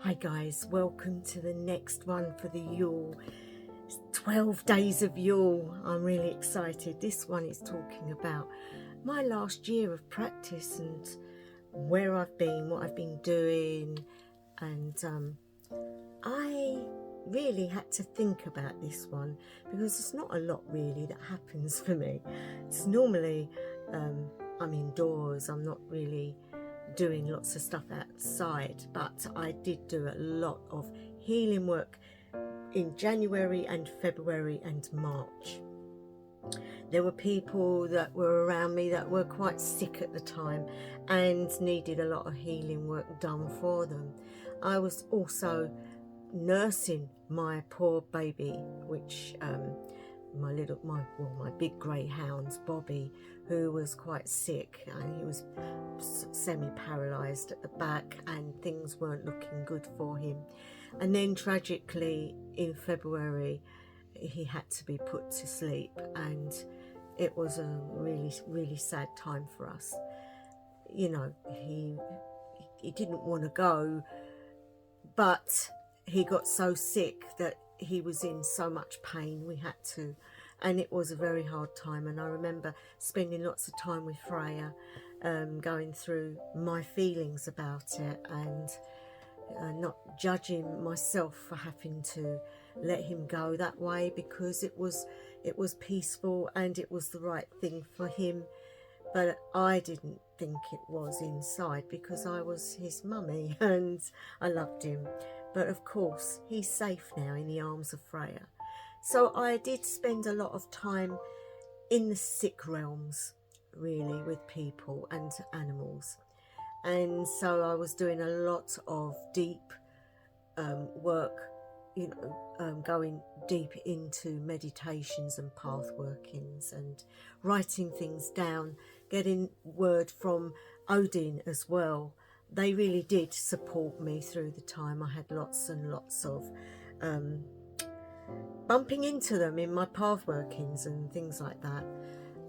Hi guys, welcome to the next one for the Yule. 12 days of Yule. I'm really excited. This one is talking about my last year of practice and where I've been, what I've been doing, and I really had to think about this one because there's not a lot really that happens for me. It's normally I'm indoors, I'm not really doing lots of stuff outside, but I did do a lot of healing work in January and February and March. There were people that were around me that were quite sick at the time and needed a lot of healing work done for them. I was also nursing my poor baby, which my big greyhound Bobby, who was quite sick, and he was semi-paralysed at the back and things weren't looking good for him. And then tragically in February he had to be put to sleep, and it was a really sad time for us. You know, he didn't want to go, but he got so sick that he was in so much pain we had to, and it was a very hard time. And I remember spending lots of time with Freya, going through my feelings about it, and not judging myself for having to let him go that way, because it was peaceful and it was the right thing for him, but I didn't think it was inside because I was his mummy and I loved him. But of course he's safe now in the arms of Freya. So I did spend a lot of time in the sick realms, really, with people and animals. And so I was doing a lot of deep work, going deep into meditations and path workings and writing things down, getting word from Odin as well. They really did support me through the time. I had lots and lots of bumping into them in my path workings and things like that.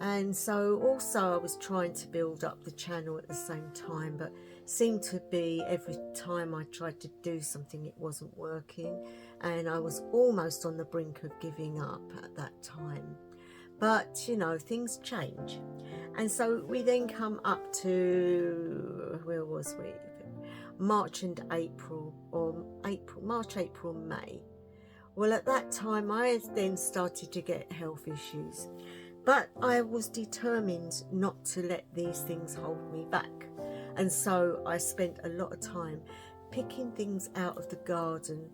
And so also I was trying to build up the channel at the same time, but seemed to be every time I tried to do something it wasn't working, and I was almost on the brink of giving up at that time. But you know, things change. And so we then come up to, where was we? March and April, or March, April, May. Well, at that time I then started to get health issues, but I was determined not to let these things hold me back. And so I spent a lot of time picking things out of the garden,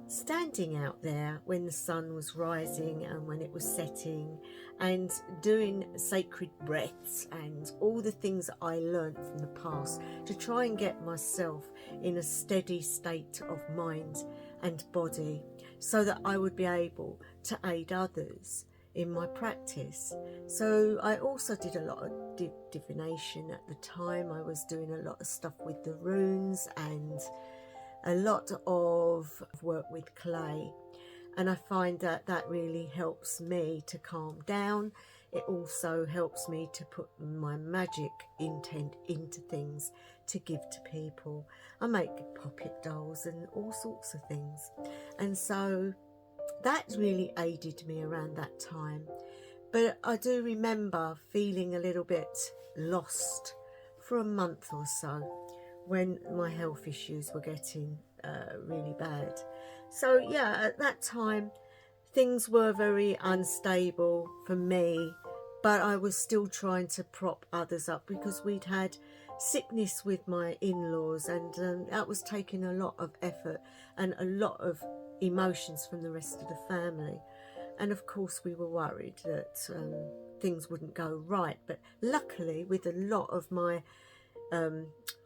standing out there when the sun was rising and when it was setting, and doing sacred breaths and all the things that I learned from the past to try and get myself in a steady state of mind and body so that I would be able to aid others in my practice. So I also did a lot of divination at the time. I was doing a lot of stuff with the runes and a lot of work with clay, and I find that that really helps me to calm down. It also helps me to put my magic intent into things to give to people. I make pocket dolls and all sorts of things, and so that really aided me around that time. But I do remember feeling a little bit lost for a month or so when my health issues were getting really bad. So yeah, at that time things were very unstable for me, but I was still trying to prop others up because we'd had sickness with my in-laws, and that was taking a lot of effort and a lot of emotions from the rest of the family. And of course we were worried that things wouldn't go right, but luckily with a lot of my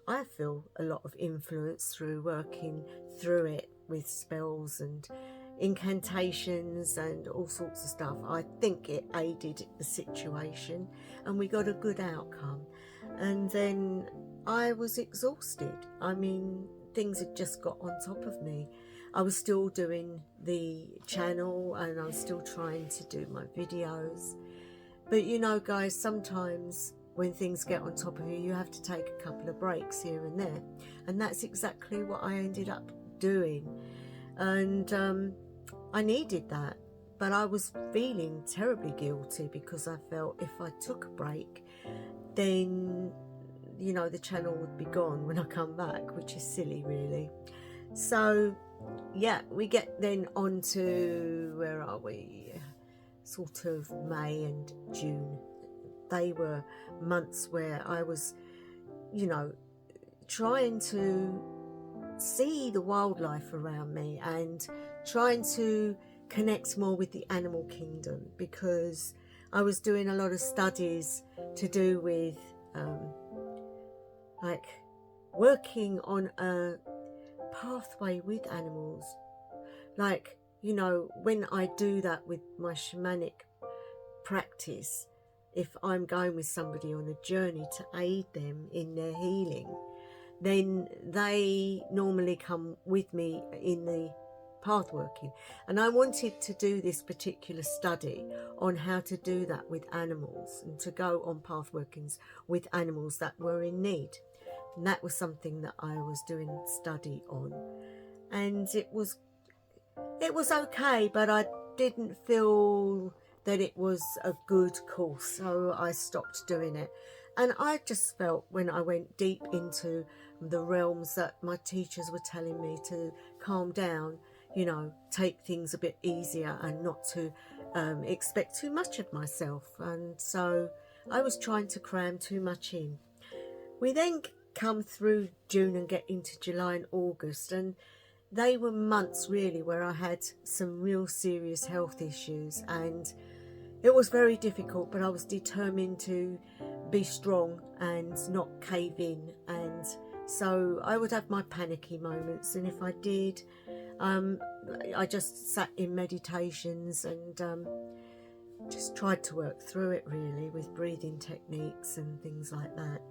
I feel a lot of influence through working through it with spells and incantations and all sorts of stuff. I think it aided the situation and we got a good outcome. And then I was exhausted. I mean, things had just got on top of me. I was still doing the channel and I was still trying to do my videos. But you know guys, sometimes when things get on top of you, you have to take a couple of breaks here and there. And that's exactly what I ended up doing, and I needed that. But I was feeling terribly guilty because I felt if I took a break, then, you know, the channel would be gone when I come back, which is silly really. So yeah, we get then on to, where are we, sort of May and June. They were months where I was, you know, trying to see the wildlife around me and trying to connect more with the animal kingdom, because I was doing a lot of studies to do with like working on a pathway with animals. Like, you know, when I do that with my shamanic practice, if I'm going with somebody on a journey to aid them in their healing, then they normally come with me in the path working. And I wanted to do this particular study on how to do that with animals, and to go on path workings with animals that were in need. And that was something that I was doing study on, and it was okay, but I didn't feel that it was a good course, so I stopped doing it. And I just felt, when I went deep into the realms that my teachers were telling me to calm down, you know, take things a bit easier and not to expect too much of myself. And so I was trying to cram too much in. We then come through June and get into July and August, and they were months really where I had some real serious health issues, and it was very difficult, but I was determined to be strong and not cave in. And so I would have my panicky moments, and if I did, I just sat in meditations and just tried to work through it really with breathing techniques and things like that.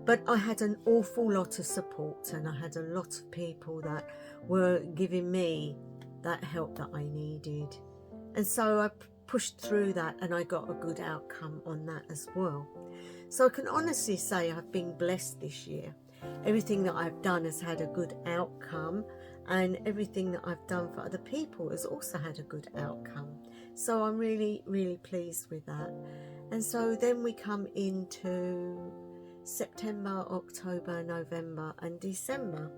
But I had an awful lot of support, and I had a lot of people that were giving me that help that I needed. And so I pushed through that, and I got a good outcome on that as well. So I can honestly say I've been blessed this year. Everything that I've done has had a good outcome, and everything that I've done for other people has also had a good outcome. So I'm really, really pleased with that. And so then we come into September, October, November and December.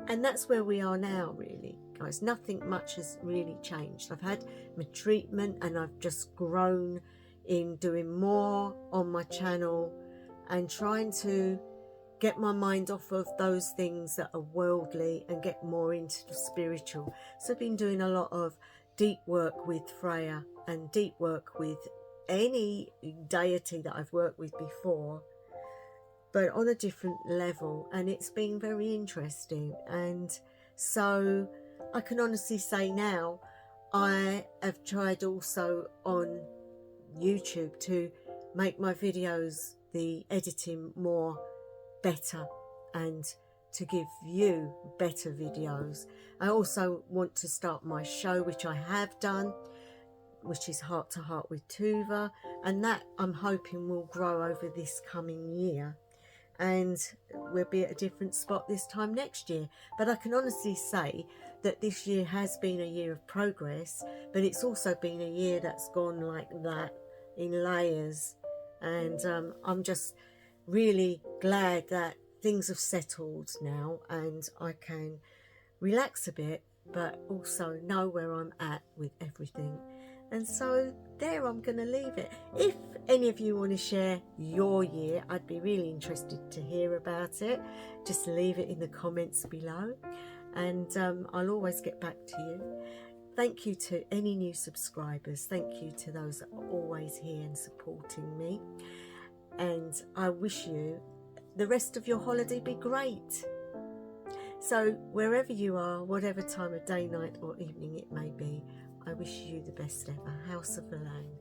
And that's where we are now really, guys. Nothing much has really changed. I've had my treatment, and I've just grown in doing more on my channel and trying to get my mind off of those things that are worldly and get more into the spiritual. So I've been doing a lot of deep work with Freya and deep work with any deity that I've worked with before, but on a different level, and it's been very interesting. And so I can honestly say now I have tried also on YouTube to make my videos, the editing more better, and to give you better videos. I also want to start my show, which I have done, which is Heart to Heart with Tuva, and that I'm hoping will grow over this coming year, and we'll be at a different spot this time next year. But I can honestly say that this year has been a year of progress, but it's also been a year that's gone like that in layers. And I'm just really glad that things have settled now, and I can relax a bit, but also know where I'm at with everything. And so there, I'm going to leave it. If any of you want to share your year, I'd be really interested to hear about it. Just leave it in the comments below, and I'll always get back to you. Thank you to any new subscribers. Thank you to those that are always here and supporting me. And I wish you the rest of your holiday be great. So wherever you are, whatever time of day, night or evening it may be, I wish you the best ever. House of Elaine.